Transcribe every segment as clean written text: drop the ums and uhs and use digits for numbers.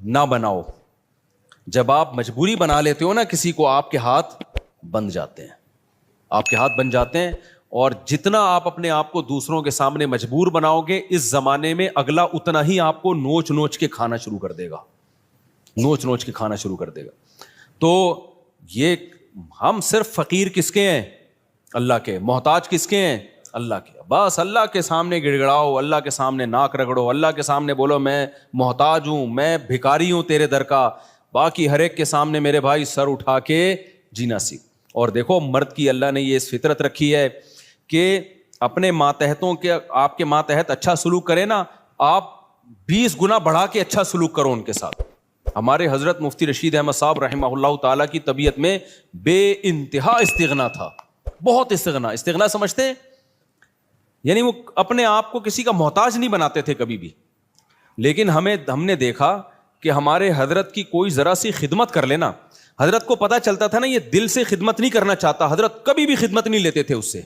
نہ بناؤ. جب آپ مجبوری بنا لیتے ہو نا کسی کو, آپ کے ہاتھ بن جاتے ہیں, آپ کے ہاتھ بن جاتے ہیں. اور جتنا آپ اپنے آپ کو دوسروں کے سامنے مجبور بناؤ گے, اس زمانے میں اگلا اتنا ہی آپ کو نوچ نوچ کے کھانا شروع کر دے گا, نوچ نوچ کے کھانا شروع کر دے گا. تو یہ ہم صرف فقیر کس کے ہیں؟ اللہ کے. محتاج کس کے ہیں؟ اللہ کے. بس اللہ کے سامنے گڑ گڑاؤ, اللہ کے سامنے ناک رگڑو, اللہ کے سامنے بولو میں محتاج ہوں, میں بھکاری ہوں تیرے در کا. باقی ہر ایک کے سامنے میرے بھائی سر اٹھا کے جینا سیکھ. اور دیکھو مرد کی اللہ نے یہ اس فطرت رکھی ہے کہ اپنے ماتحتوں کے, آپ کے ماتحت اچھا سلوک کرے نا, آپ 20 گنا بڑھا کے اچھا سلوک کرو ان کے ساتھ. ہمارے حضرت مفتی رشید احمد صاحب رحمہ اللہ تعالیٰ کی طبیعت میں بے انتہا استغنا تھا, بہت استغنا. استغنا سمجھتے ہیں؟ یعنی وہ اپنے آپ کو کسی کا محتاج نہیں بناتے تھے کبھی بھی. لیکن ہم نے دیکھا کہ ہمارے حضرت کی کوئی ذرا سی خدمت کر لینا, حضرت کو پتا چلتا تھا نا یہ دل سے خدمت نہیں کرنا چاہتا, حضرت کبھی بھی خدمت نہیں لیتے تھے اس سے.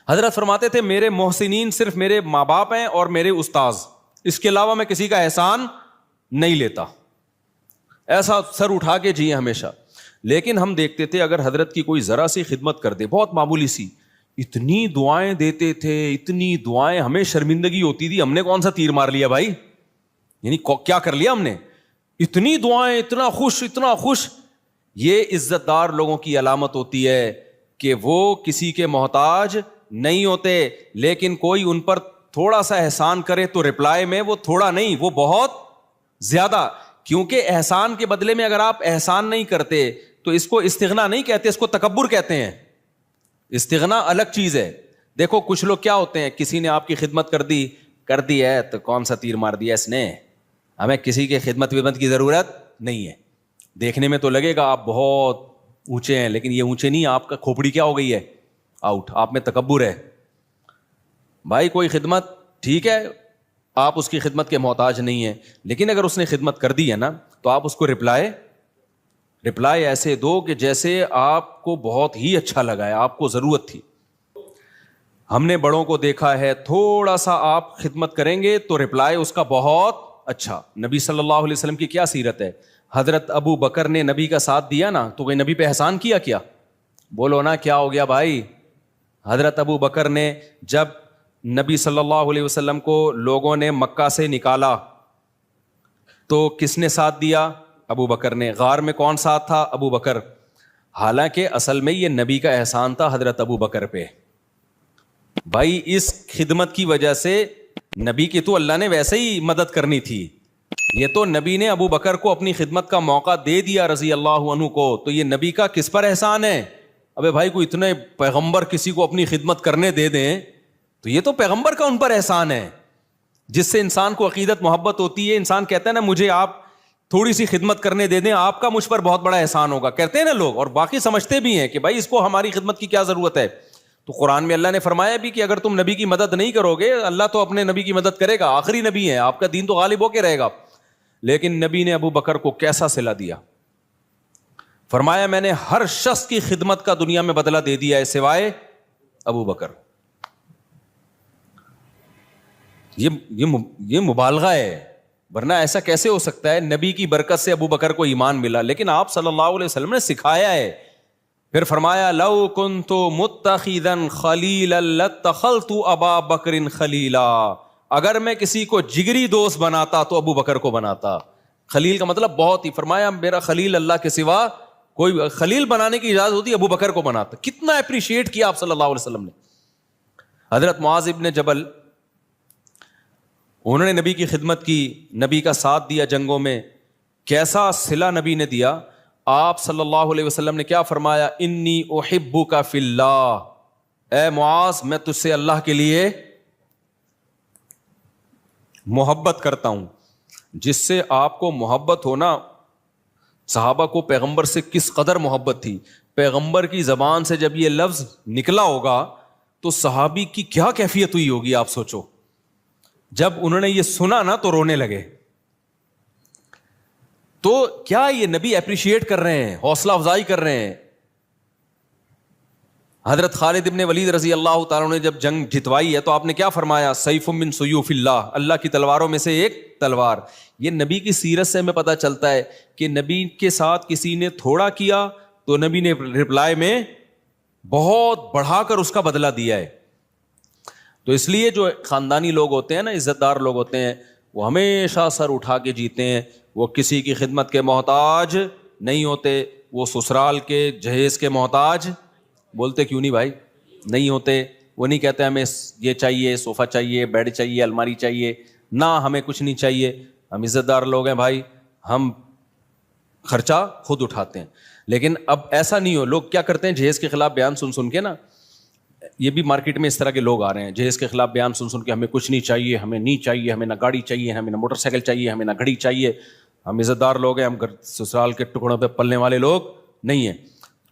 حضرت فرماتے تھے میرے محسنین صرف میرے ماں باپ ہیں اور میرے استاذ, اس کے علاوہ میں کسی کا احسان نہیں لیتا. ایسا سر اٹھا کے جیے ہمیشہ. لیکن ہم دیکھتے تھے اگر حضرت کی کوئی ذرا سی خدمت کر دے, بہت معمولی سی, اتنی دعائیں دیتے تھے, اتنی دعائیں, ہمیں شرمندگی ہوتی تھی, ہم نے کون سا تیر مار لیا بھائی, یعنی کیا کر لیا ہم نے, اتنی دعائیں, اتنا خوش, اتنا خوش. یہ عزت دار لوگوں کی علامت ہوتی ہے کہ وہ کسی کے محتاج نہیں ہوتے. لیکن کوئی ان پر تھوڑا سا احسان کرے تو رپلائی میں وہ تھوڑا نہیں, وہ بہت زیادہ. کیونکہ احسان کے بدلے میں اگر آپ احسان نہیں کرتے تو اس کو استغنا نہیں کہتے, اس کو تکبر کہتے ہیں. استغنا الگ چیز ہے. دیکھو کچھ لوگ کیا ہوتے ہیں, کسی نے آپ کی خدمت کر دی ہے تو کون سا تیر مار دیا اس نے, ہمیں کسی کے خدمت کی ضرورت نہیں ہے. دیکھنے میں تو لگے گا آپ بہت اونچے ہیں, لیکن یہ اونچے نہیں, آپ کا کھوپڑی کیا ہو گئی ہے, آؤٹ. آپ میں تکبر ہے. بھائی کوئی خدمت ٹھیک ہے, آپ اس کی خدمت کے محتاج نہیں ہیں, لیکن اگر اس نے خدمت کر دی ہے نا تو آپ اس کو رپلائی ایسے دو کہ جیسے آپ کو بہت ہی اچھا لگا ہے, آپ کو ضرورت تھی. ہم نے بڑوں کو دیکھا ہے, تھوڑا سا آپ خدمت کریں گے تو رپلائی اس کا بہت اچھا. نبی صلی اللہ علیہ وسلم کی کیا سیرت ہے, حضرت ابو بکر نے نبی کا ساتھ دیا نا تو کوئی نبی پہ احسان کیا بولو نا, کیا ہو گیا بھائی. حضرت ابو بکر نے جب نبی صلی اللہ علیہ وسلم کو لوگوں نے مکہ سے نکالا تو کس نے ساتھ دیا؟ ابو بکر نے. غار میں کون ساتھ تھا؟ ابو بکر. حالانکہ اصل میں یہ نبی کا احسان تھا حضرت ابو بکر پہ. بھائی اس خدمت کی وجہ سے نبی کی تو اللہ نے ویسے ہی مدد کرنی تھی, یہ تو نبی نے ابو بکر کو اپنی خدمت کا موقع دے دیا رضی اللہ عنہ کو, تو یہ نبی کا کس پر احسان ہے؟ ابے بھائی کوئی اتنے پیغمبر کسی کو اپنی خدمت کرنے دے دیں تو یہ تو پیغمبر کا ان پر احسان ہے, جس سے انسان کو عقیدت محبت ہوتی ہے. انسان کہتا ہے نا مجھے آپ تھوڑی سی خدمت کرنے دے دیں, آپ کا مجھ پر بہت بڑا احسان ہوگا, کہتے ہیں نا لوگ, اور باقی سمجھتے بھی ہیں کہ بھائی اس کو ہماری خدمت کی کیا ضرورت ہے. تو قرآن میں اللہ نے فرمایا بھی کہ اگر تم نبی کی مدد نہیں کرو گے, اللہ تو اپنے نبی کی مدد کرے گا, آخری نبی ہے, آپ کا دین تو غالب ہو کے رہے گا. لیکن نبی نے ابو بکر کو کیسا صلہ دیا, فرمایا میں نے ہر شخص کی خدمت کا دنیا میں بدلہ دے دیا ہے سوائے ابو بکر. یہ مبالغہ ہے, ورنہ ایسا کیسے ہو سکتا ہے؟ نبی کی برکت سے ابو بکر کو ایمان ملا, لیکن آپ صلی اللہ علیہ وسلم نے سکھایا ہے. پھر فرمایا لو کنت متخذا خلیلا لاتخذت ابا بکر خلیلا, اگر میں کسی کو جگری دوست بناتا تو ابو بکر کو بناتا. خلیل کا مطلب بہت ہی, فرمایا میرا خلیل اللہ کے سوا کوئی, خلیل بنانے کی اجازت ہوتی ابو بکر کو بناتا. کتنا اپریشیٹ کیا آپ صلی اللہ علیہ وسلم نے. حضرت معاذ ابن جبل, انہوں نے نبی کی خدمت کی, نبی کا ساتھ دیا جنگوں میں, کیسا صلہ نبی نے دیا. آپ صلی اللہ علیہ وسلم نے کیا فرمایا, انی احبک فی اللہ, اے معاذ میں تجھ سے اللہ کے لیے محبت کرتا ہوں. جس سے آپ کو محبت ہونا, صحابہ کو پیغمبر سے کس قدر محبت تھی. پیغمبر کی زبان سے جب یہ لفظ نکلا ہوگا تو صحابی کی کیا کیفیت ہوئی ہوگی آپ سوچو. جب انہوں نے یہ سنا نا تو رونے لگے. تو کیا یہ نبی اپریشیٹ کر رہے ہیں, حوصلہ افزائی کر رہے ہیں. حضرت خالد ابن ولید رضی اللہ تعالیٰ نے جب جنگ جتوائی ہے تو آپ نے کیا فرمایا؟ سیف من سیوف اللہ، اللہ کی تلواروں میں سے ایک تلوار. یہ نبی کی سیرت سے ہمیں پتہ چلتا ہے کہ نبی کے ساتھ کسی نے تھوڑا کیا تو نبی نے رپلائی میں بہت بڑھا کر اس کا بدلہ دیا ہے. تو اس لیے جو خاندانی لوگ ہوتے ہیں نا، عزت دار لوگ ہوتے ہیں، وہ ہمیشہ سر اٹھا کے جیتے ہیں. وہ کسی کی خدمت کے محتاج نہیں ہوتے. وہ سسرال کے جہیز کے محتاج، بولتے کیوں نہیں بھائی، نہیں ہوتے. وہ نہیں کہتے ہمیں یہ چاہیے، صوفہ چاہیے، بیڈ چاہیے، الماری چاہیے، نہ ہمیں کچھ نہیں چاہیے. ہم عزت دار لوگ ہیں بھائی، ہم خرچہ خود اٹھاتے ہیں. لیکن اب ایسا نہیں ہو. لوگ کیا کرتے ہیں، جہیز کے خلاف بیان سن سن کے نا، یہ بھی مارکیٹ میں اس طرح کے لوگ آ رہے ہیں، جہیز کے خلاف بیان سن سن کے ہمیں کچھ نہیں چاہیے، ہمیں نہیں چاہیے، ہمیں نہ گاڑی چاہیے، ہمیں نہ موٹر سائیکل چاہیے، ہمیں نہ گھڑی چاہیے. ہم عزت دار لوگ ہیں، ہم سسرال کے ٹکڑوں پہ پلنے والے لوگ نہیں ہیں.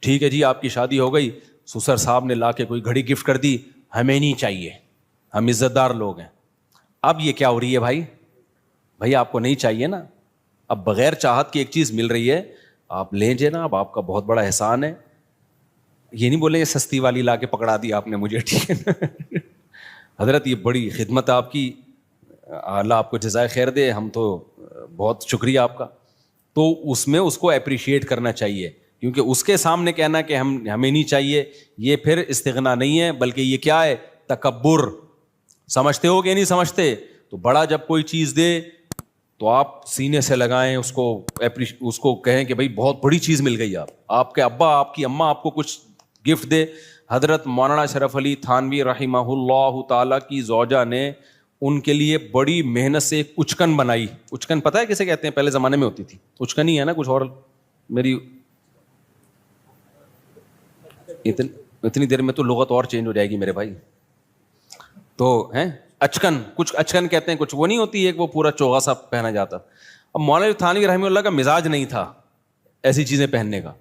ٹھیک ہے جی، آپ کی شادی ہو گئی، سسر صاحب نے لا کے کوئی گھڑی گفٹ کر دی، ہمیں نہیں چاہیے، ہم عزت دار لوگ ہیں. اب یہ کیا ہو رہی ہے بھائی؟ بھائی آپ کو نہیں چاہیے نا، اب بغیر چاہت کی ایک چیز مل رہی ہے، آپ لیں جے نا، اب آپ کا بہت بڑا احسان ہے. یہ نہیں بولیں یہ سستی والی لا کے پکڑا دی آپ نے مجھے، ٹھیک ہے نا. حضرت یہ بڑی خدمت آپ کی، اللہ آپ کو جزائے خیر دے، ہم تو بہت شکریہ آپ کا. تو اس میں اس کو اپریشیٹ کرنا چاہیے، کیونکہ اس کے سامنے کہنا کہ ہمیں نہیں چاہیے، یہ پھر استغنا نہیں ہے، بلکہ یہ کیا ہے؟ تکبر. سمجھتے ہو کہ نہیں سمجھتے؟ تو بڑا جب کوئی چیز دے تو آپ سینے سے لگائیں اس کو کہیں کہ بھائی بہت بڑی چیز مل گئی. آپ کے ابا، آپ کی اماں آپ کو کچھ گفٹ دے. حضرت مولانا شرف علی تھانوی رحمہ اللہ تعالیٰ کی زوجہ نے ان کے لیے بڑی محنت سے ایک اچکن بنائی. اچکن پتہ ہے کسے کہتے ہیں؟ پہلے زمانے میں ہوتی تھی اچکن ہی ہے نا، کچھ اور میری اتنی دیر میں تو لغت اور چینج ہو جائے گی میرے بھائی. تو ہیں اچکن، کچھ اچکن کہتے ہیں، کچھ وہ نہیں ہوتی ایک وہ پورا چوغا سا پہنا جاتا. اب مولانا تھانوی رحمہ اللہ کا مزاج نہیں تھا ایسی چیزیں پہننے کا،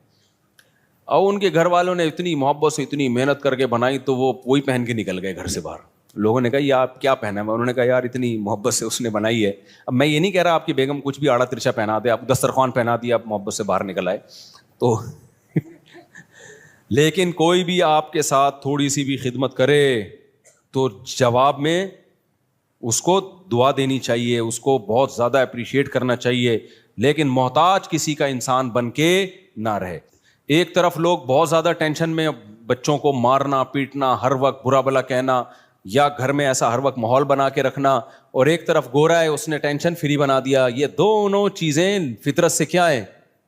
اور ان کے گھر والوں نے اتنی محبت سے اتنی محنت کر کے بنائی تو وہ وہی پہن کے نکل گئے گھر سے باہر. لوگوں نے کہا یہ آپ کیا پہنا ہے؟ انہوں نے کہا یار اتنی محبت سے اس نے بنائی ہے. اب میں یہ نہیں کہہ رہا آپ کی بیگم کچھ بھی آڑا ترچا پہنا دے، آپ دسترخوان پہنا دیا، آپ محبت سے باہر نکل آئے تو لیکن کوئی بھی آپ کے ساتھ تھوڑی سی بھی خدمت کرے تو جواب میں اس کو دعا دینی چاہیے، اس کو بہت زیادہ اپریشیٹ کرنا چاہیے، لیکن محتاج کسی کا انسان بن کے نہ رہے. ایک طرف لوگ بہت زیادہ ٹینشن میں، بچوں کو مارنا پیٹنا، ہر وقت برا بلا کہنا، یا گھر میں ایسا ہر وقت ماحول بنا کے رکھنا، اور ایک طرف گورا ہے اس نے ٹینشن فری بنا دیا. یہ دونوں چیزیں فطرت سے کیا ہے؟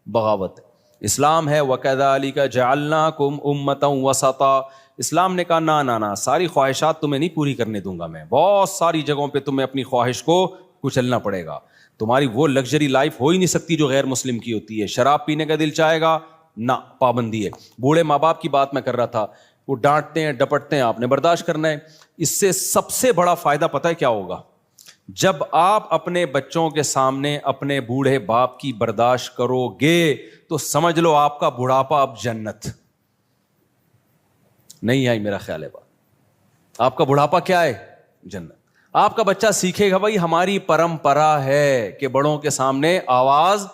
بغاوت. اسلام ہے وَكَذَلِكَ جَعَلْنَاكُمْ أُمَّةً وَسَطًا. اسلام نے کہا نہ ساری خواہشات تمہیں نہیں پوری کرنے دوں گا میں، بہت ساری جگہوں پہ تمہیں اپنی خواہش کو کچلنا پڑے گا. تمہاری وہ لگژری لائف ہو ہی نہیں سکتی جو غیر مسلم کی ہوتی ہے. شراب پینے کا دل چاہے گا، نہ، پابندی ہے. بوڑھے ماں باپ کی بات میں کر رہا تھا، وہ ڈانٹتے ہیں ڈپٹتے ہیں، آپ نے برداشت کرنا ہے. اس سے سب سے بڑا فائدہ پتہ ہے کیا ہوگا؟ جب آپ اپنے بچوں کے سامنے اپنے بوڑھے باپ کی برداشت کرو گے تو سمجھ لو آپ کا بڑھاپا اب جنت. نہیں آئی میرا خیال ہے بات؟ آپ کا بڑھاپا کیا ہے؟ جنت. آپ کا بچہ سیکھے گا بھائی ہماری پرمپرا ہے کہ بڑوں کے سامنے آواز.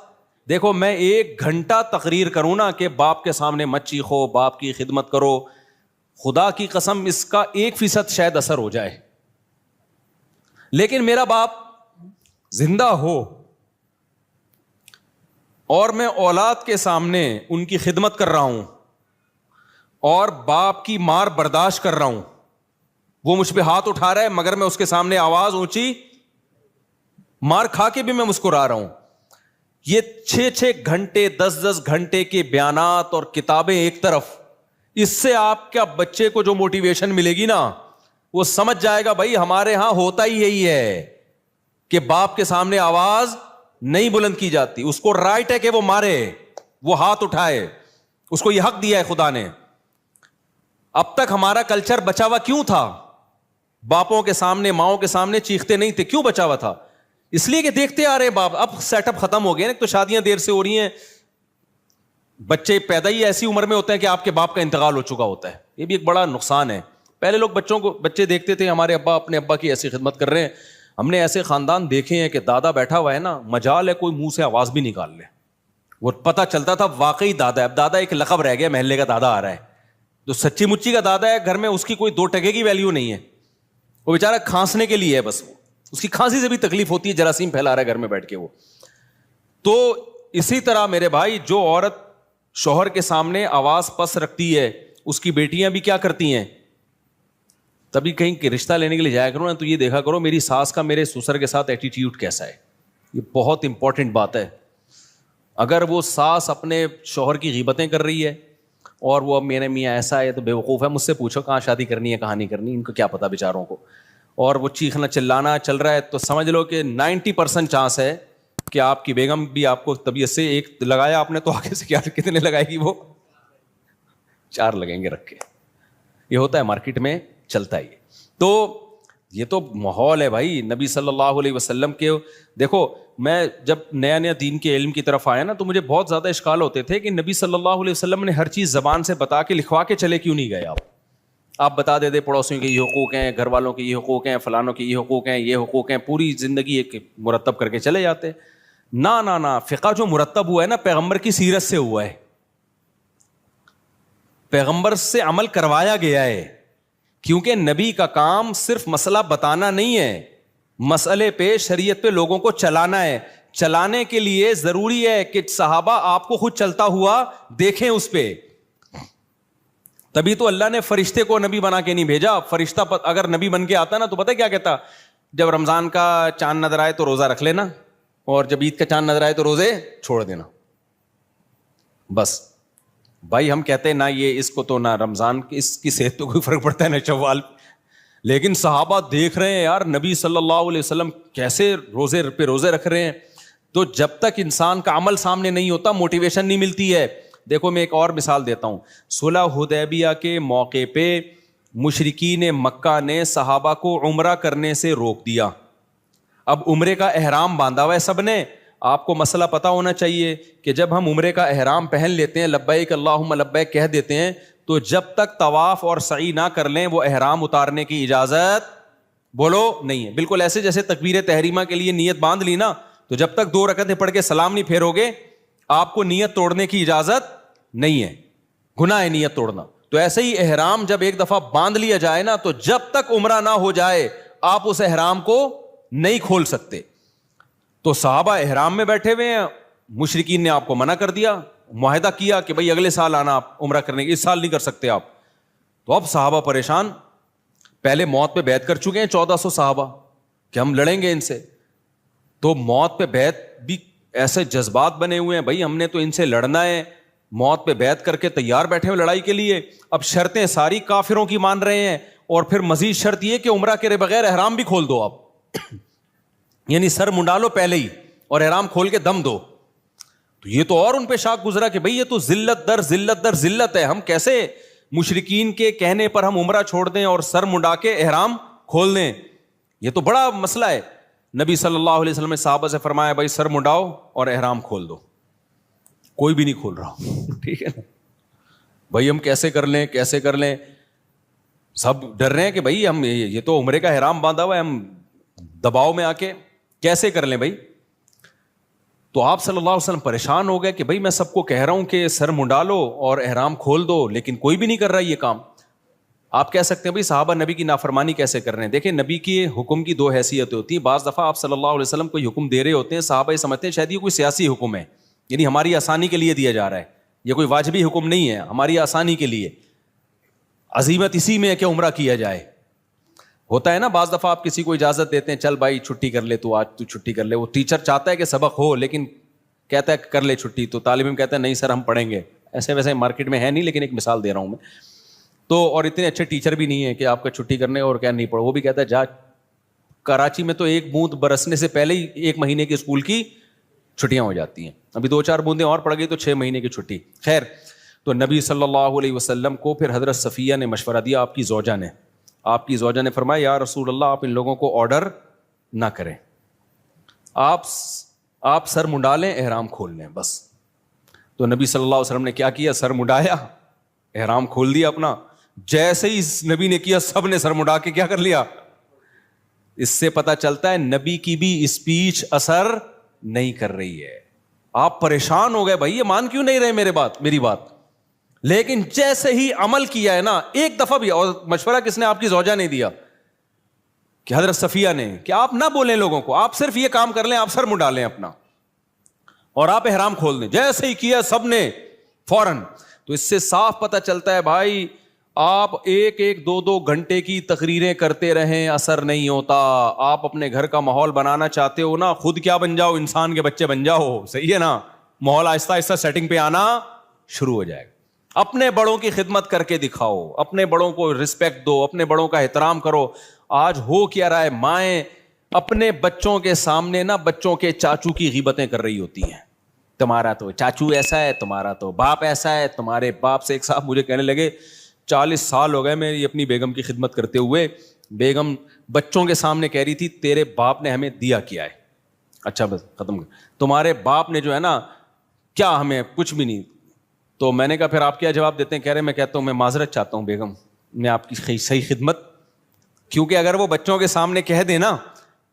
دیکھو میں 1 گھنٹہ تقریر کروں نا کہ باپ کے سامنے مت چیخو، باپ کی خدمت کرو، خدا کی قسم اس کا 1% شاید اثر ہو جائے. لیکن میرا باپ زندہ ہو اور میں اولاد کے سامنے ان کی خدمت کر رہا ہوں اور باپ کی مار برداشت کر رہا ہوں، وہ مجھ پہ ہاتھ اٹھا رہا ہے مگر میں اس کے سامنے آواز اونچی، مار کھا کے بھی میں مسکرا رہا ہوں. یہ 6 گھنٹے 10 گھنٹے کے بیانات اور کتابیں ایک طرف، اس سے آپ کیا بچے کو جو موٹیویشن ملے گی نا، وہ سمجھ جائے گا بھائی ہمارے ہاں ہوتا ہی یہی ہے کہ باپ کے سامنے آواز نہیں بلند کی جاتی. اس کو رائٹ ہے کہ وہ مارے، وہ ہاتھ اٹھائے، اس کو یہ حق دیا ہے خدا نے. اب تک ہمارا کلچر بچا ہوا کیوں تھا؟ باپوں کے سامنے ماؤں کے سامنے چیختے نہیں تھے. کیوں بچا ہوا تھا؟ اس لیے کہ دیکھتے آ رہے باپ. اب سیٹ اپ ختم ہو گئے نا، تو شادیاں دیر سے ہو رہی ہیں، بچے پیدا ہی ایسی عمر میں ہوتے ہیں کہ آپ کے باپ کا انتقال ہو چکا ہوتا ہے. یہ بھی ایک بڑا نقصان ہے. پہلے لوگ بچے دیکھتے تھے ہمارے ابا اپنے ابا کی ایسی خدمت کر رہے ہیں. ہم نے ایسے خاندان دیکھے ہیں کہ دادا بیٹھا ہوا ہے نا، مجال ہے کوئی منہ سے آواز بھی نکال لے، وہ پتہ چلتا تھا واقعی دادا ہے. اب دادا ایک لقب رہ گیا، محلے کا دادا آ رہا ہے. تو سچی مچی کا دادا ہے گھر میں, اس کی کوئی 2 ٹکے کی ویلیو نہیں ہے, وہ بیچارہ کھانسنے کے لیے ہے بس, اس کی کھانسی سے بھی تکلیف ہوتی ہے, جراثیم پھیلا رہا ہے گھر میں بیٹھ کے وہ. تو اسی طرح میرے بھائی جو عورت شوہر کے سامنے آواز پس رکھتی ہے, اس کی بیٹیاں بھی کیا کرتی ہیں, تبھی کہیں رشتہ لینے کے لیے جایا کرو نا تو یہ دیکھا کرو میری ساس کا میرے سسر کے ساتھ ایٹیٹیوڈ کیسا ہے. یہ بہت امپورٹنٹ بات ہے. اگر وہ ساس اپنے شوہر کی غیبتیں کر رہی ہے اور وہ اب میرے میاں ایسا ہے تو بیوقوف ہے, مجھ سے پوچھو کہاں شادی کرنی ہے کہاں نہیں کرنی, ان کو کیا پتا بیچاروں کو, اور وہ چیخنا چلانا چل رہا ہے, تو سمجھ لو کہ 90% چانس ہے کہ آپ کی بیگم بھی آپ کو طبیعت سے ایک لگایا آپ نے تو آگے سے کیا کتنے لگائے گی, وہ 4 لگیں گے رکھ کے. یہ ہوتا ہے مارکیٹ میں, چلتا ہے. تو یہ تو ماحول ہے بھائی نبی صلی اللہ علیہ وسلم کے. دیکھو میں جب نیا نیا دین کے علم کی طرف آیا نا تو مجھے بہت زیادہ اشکال ہوتے تھے کہ نبی صلی اللہ علیہ وسلم نے ہر چیز زبان سے بتا کے لکھوا کے چلے کیوں نہیں گئے. آپ بتا دیتے پڑوسیوں کے یہ حقوق ہیں, گھر والوں کے یہ حقوق ہیں, فلانوں کے یہ حقوق ہیں, یہ حقوق ہیں, پوری زندگی ایک مرتب کر کے چلے جاتے. نہ فقہ جو مرتب ہوا ہے نا پیغمبر کی سیرت سے ہوا ہے, پیغمبر سے عمل کروایا گیا ہے. کیونکہ نبی کا کام صرف مسئلہ بتانا نہیں ہے, مسئلے پہ شریعت پہ لوگوں کو چلانا ہے. چلانے کے لیے ضروری ہے کہ صحابہ آپ کو خود چلتا ہوا دیکھیں اس پہ. تبھی تو اللہ نے فرشتے کو نبی بنا کے نہیں بھیجا. فرشتہ اگر نبی بن کے آتا نا تو پتہ کیا کہتا, جب رمضان کا چاند نظر آئے تو روزہ رکھ لینا, اور جب عید کا چاند نظر آئے تو روزے چھوڑ دینا. بس بھائی ہم کہتے ہیں نہ یہ اس کو تو نہ رمضان اس کی صحت تو کوئی فرق پڑتا ہے نہ شوال, لیکن صحابہ دیکھ رہے ہیں یار نبی صلی اللہ علیہ وسلم کیسے روزے پہ روزے رکھ رہے ہیں. تو جب تک انسان کا عمل سامنے نہیں ہوتا موٹیویشن نہیں ملتی ہے. دیکھو میں ایک اور مثال دیتا ہوں. صلح حدیبیہ کے موقع پہ مشرکین مکہ نے صحابہ کو عمرہ کرنے سے روک دیا. اب عمرے کا احرام باندھا ہوا ہے سب نے. آپ کو مسئلہ پتا ہونا چاہیے کہ جب ہم عمرے کا احرام پہن لیتے ہیں, لبیک اللہم لبیک کہہ دیتے ہیں, تو جب تک طواف اور سعی نہ کر لیں وہ احرام اتارنے کی اجازت بولو نہیں ہے. بالکل ایسے جیسے تکبیر تحریمہ کے لیے نیت باندھ لی نا, تو جب تک 2 رکعتیں پڑھ کے سلام نہیں پھیرو گے آپ کو نیت توڑنے کی اجازت نہیں ہے, گناہ ہے نیت توڑنا. تو ایسے ہی احرام جب ایک دفعہ باندھ لیا جائے نا تو جب تک عمرہ نہ ہو جائے آپ اس احرام کو نہیں کھول سکتے. تو صحابہ احرام میں بیٹھے ہوئے ہیں, مشرکین نے آپ کو منع کر دیا, معاہدہ کیا کہ بھائی اگلے سال آنا آپ عمرہ کرنے کے, اس سال نہیں کر سکتے آپ. تو اب صحابہ پریشان, پہلے موت پہ بیعت کر چکے ہیں 1400 صحابہ کہ ہم لڑیں گے ان سے. تو موت پہ بیعت بھی ایسے جذبات بنے ہوئے ہیں, بھائی ہم نے تو ان سے لڑنا ہے, موت پہ بیعت کر کے تیار بیٹھے ہوئے لڑائی کے لیے. اب شرطیں ساری کافروں کی مان رہے ہیں, اور پھر مزید شرط یہ کہ عمرہ کرے بغیر احرام بھی کھول دو آپ, یعنی سر منڈا لو پہلے ہی اور احرام کھول کے دم دو. تو یہ تو اور ان پہ شاک گزرا کہ بھئی یہ تو ذلت در ذلت در ذلت ہے, ہم کیسے مشرکین کے کہنے پر ہم عمرہ چھوڑ دیں اور سر منڈا کے احرام کھول دیں, یہ تو بڑا مسئلہ ہے. نبی صلی اللہ علیہ وسلم نے صحابہ سے فرمایا بھائی سر منڈاؤ اور احرام کھول دو. کوئی بھی نہیں کھول رہا, ٹھیک ہے نا بھائی, ہم کیسے کر لیں, سب ڈر رہے ہیں کہ بھئی ہم یہ تو عمرے کا احرام باندھا ہوا ہے, ہم دباؤ میں آ کے کیسے کر لیں بھائی. تو آپ صلی اللہ علیہ وسلم پریشان ہو گئے کہ بھائی میں سب کو کہہ رہا ہوں کہ سر منڈا لو اور احرام کھول دو, لیکن کوئی بھی نہیں کر رہا یہ کام. آپ کہہ سکتے ہیں بھائی صحابہ نبی کی نافرمانی کیسے کر رہے ہیں. دیکھیں نبی کی حکم کی 2 حیثیتیں ہوتی ہیں. بعض دفعہ آپ صلی اللہ علیہ وسلم کوئی حکم دے رہے ہوتے ہیں, صحابہ یہ سمجھتے ہیں شاید یہ کوئی سیاسی حکم ہے, یعنی ہماری آسانی کے لیے دیا جا رہا ہے, یہ کوئی واجبی حکم نہیں ہے, ہماری آسانی کے لیے. عزیمت اسی میں ہے کہ عمرہ کیا جائے. ہوتا ہے نا بعض دفعہ آپ کسی کو اجازت دیتے ہیں, چل بھائی چھٹی کر لے, تو آج تو چھٹی کر لے. وہ ٹیچر چاہتا ہے کہ سبق ہو لیکن کہتا ہے کر لے چھٹی, تو طالب علم کہتا ہے نہیں سر ہم پڑھیں گے. ایسے ویسے مارکیٹ میں ہے نہیں, لیکن ایک مثال دے رہا ہوں میں. تو اور اتنے اچھے ٹیچر بھی نہیں ہے کہ آپ کا چھٹی کرنے اور کیا نہیں پڑھو, وہ بھی کہتا ہے جا. کراچی میں تو 1 بوند برسنے سے پہلے ہی 1 مہینے کی اسکول کی چھٹیاں ہو جاتی ہیں, ابھی 2-4 بوندیں اور پڑ گئی تو 6 مہینے کی چھٹی. خیر, تو نبی صلی اللہ علیہ وسلم کو پھر حضرت صفیہ نے مشورہ دیا, آپ کی زوجہ نے فرمایا یا رسول اللہ آپ ان لوگوں کو آرڈر نہ کریں, آپ سر منڈا لیں احرام کھول لیں بس. تو نبی صلی اللہ علیہ وسلم نے کیا کیا, سر منڈایا, احرام کھول دیا اپنا. جیسے ہی نبی نے کیا سب نے سر منڈا کے کیا کر لیا. اس سے پتا چلتا ہے نبی کی بھی اسپیچ اثر نہیں کر رہی ہے. آپ پریشان ہو گئے, بھائی یہ مان کیوں نہیں رہے میری بات. لیکن جیسے ہی عمل کیا ہے نا ایک دفعہ بھی, اور مشورہ کس نے, آپ کی زوجہ نے دیا کہ حضرت صفیہ نے, کہ آپ نہ بولیں لوگوں کو, آپ صرف یہ کام کر لیں, آپ سر منڈا لیں اپنا اور آپ احرام کھول دیں. جیسے ہی کیا سب نے فوراً. تو اس سے صاف پتہ چلتا ہے بھائی آپ ایک ایک دو دو گھنٹے کی تقریریں کرتے رہیں, اثر نہیں ہوتا. آپ اپنے گھر کا ماحول بنانا چاہتے ہو نا, خود کیا بن جاؤ, انسان کے بچے بن جاؤ, صحیح ہے نا, ماحول آہستہ آہستہ سیٹنگ پہ آنا شروع ہو جائے گا. اپنے بڑوں کی خدمت کر کے دکھاؤ, اپنے بڑوں کو رسپیکٹ دو, اپنے بڑوں کا احترام کرو. آج ہو کیا رہا ہے, مائیں اپنے بچوں کے سامنے نا بچوں کے چاچو کی غیبتیں کر رہی ہوتی ہیں. تمہارا تو چاچو ایسا ہے, تمہارا تو باپ ایسا ہے, تمہارے باپ سے. ایک صاحب مجھے کہنے لگے 40 سال ہو گئے میری اپنی بیگم کی خدمت کرتے ہوئے, بیگم بچوں کے سامنے کہہ رہی تھی تیرے باپ نے ہمیں دیا کیا ہے. اچھا بس ختم کر, تمہارے باپ نے جو ہے نا کیا ہمیں کچھ بھی نہیں. تو میں نے کہا پھر آپ کیا جواب دیتے ہیں؟ کہہ رہے میں کہتا ہوں میں معذرت چاہتا ہوں بیگم, میں آپ کی صحیح خدمت, کیونکہ اگر وہ بچوں کے سامنے کہہ دے نا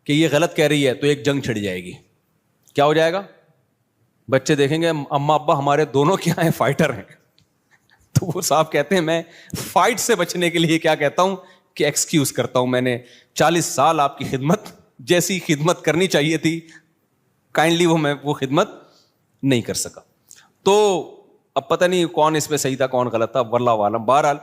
کہ یہ غلط کہہ رہی ہے تو ایک جنگ چھڑ جائے گی. کیا ہو جائے گا؟ بچے دیکھیں گے اماں ابا ہمارے دونوں کیا ہیں, فائٹر ہیں. تو وہ صاحب کہتے ہیں میں فائٹ سے بچنے کے لیے کیا کہتا ہوں کہ ایکسکیوز کرتا ہوں, میں نے 40 سال آپ کی خدمت جیسی خدمت کرنی چاہیے تھی کائنڈلی میں وہ خدمت نہیں کر سکا. تو اب پتہ نہیں کون اس میں صحیح تھا کون غلط تھا, واللہ عالم. بہرحال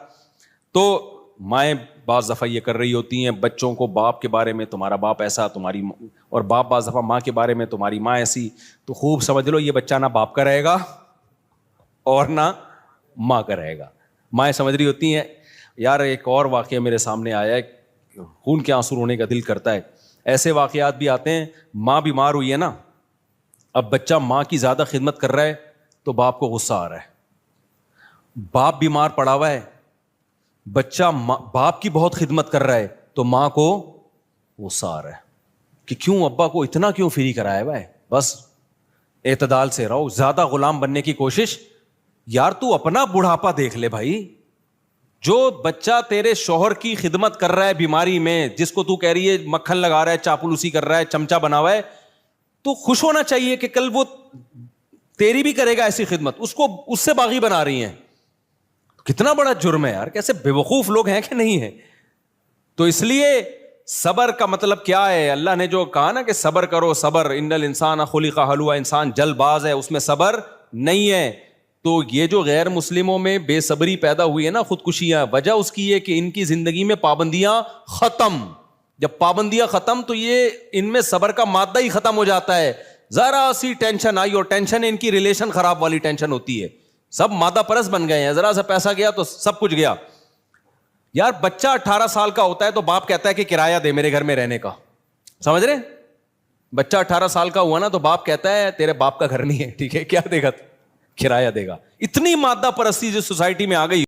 تو مائیں بعض دفعہ یہ کر رہی ہوتی ہیں بچوں کو باپ کے بارے میں, تمہارا باپ ایسا, تمہاری, اور باپ بعض دفعہ ماں کے بارے میں, تمہاری ماں ایسی. تو خوب سمجھ لو یہ بچہ نہ باپ کا رہے گا اور نہ ماں کا رہے گا. مائیں سمجھ رہی ہوتی ہیں. یار ایک اور واقعہ میرے سامنے آیا ہے, خون کے آنسو رونے کا دل کرتا ہے. ایسے واقعات بھی آتے ہیں, ماں بیمار ہوئی ہے نا, اب بچہ ماں کی زیادہ خدمت کر رہا ہے تو باپ کو غصہ آ رہا ہے. باپ بیمار پڑا ہوا ہے, بچہ باپ کی بہت خدمت کر رہا ہے تو ماں کو غصہ آ رہا ہے کہ کیوں ابا کو اتنا کیوں فری کرایا ہوا ہے. بس اعتدال سے رہو, زیادہ غلام بننے کی کوشش. یار تو اپنا بڑھاپا دیکھ لے بھائی. جو بچہ تیرے شوہر کی خدمت کر رہا ہے بیماری میں, جس کو تو کہہ رہی ہے مکھن لگا رہا ہے, چاپلوسی کر رہا ہے, چمچا بنا ہوا ہے, تو خوش ہونا چاہیے کہ کل وہ تیری بھی کرے گا ایسی خدمت. اس کو اس سے باغی بنا رہی ہیں. کتنا بڑا جرم ہے یار, کیسے بے وقوف لوگ ہیں کہ نہیں ہے. تو اس لیے صبر کا مطلب کیا ہے؟ اللہ نے جو کہا نا کہ صبر کرو, صبر, ان الانسان خلق ہلوعا, انسان جلد باز ہے, اس میں صبر نہیں ہے. تو یہ جو غیر مسلموں میں بے صبری پیدا ہوئی ہے نا, خودکشیاں, وجہ اس کی ہے کہ ان کی زندگی میں پابندیاں ختم. جب پابندیاں ختم تو یہ ان میں صبر کا مادہ ہی ختم ہو جاتا ہے. ذرا سی ٹینشن آئی, اور ٹینشن ان کی ریلیشن خراب والی ٹینشن ہوتی ہے. سب مادہ پرست بن گئے ہیں, ذرا سا پیسہ گیا تو سب کچھ گیا. یار بچہ 18 سال کا ہوتا ہے تو باپ کہتا ہے کہ کرایہ دے میرے گھر میں رہنے کا, سمجھ رہے؟ بچہ 18 سال کا ہوا نا تو باپ کہتا ہے تیرے باپ کا گھر نہیں ہے, ٹھیک ہے, کیا دے گا؟ کرایہ دے گا. اتنی مادہ پرستی جو سوسائٹی میں آ گئی.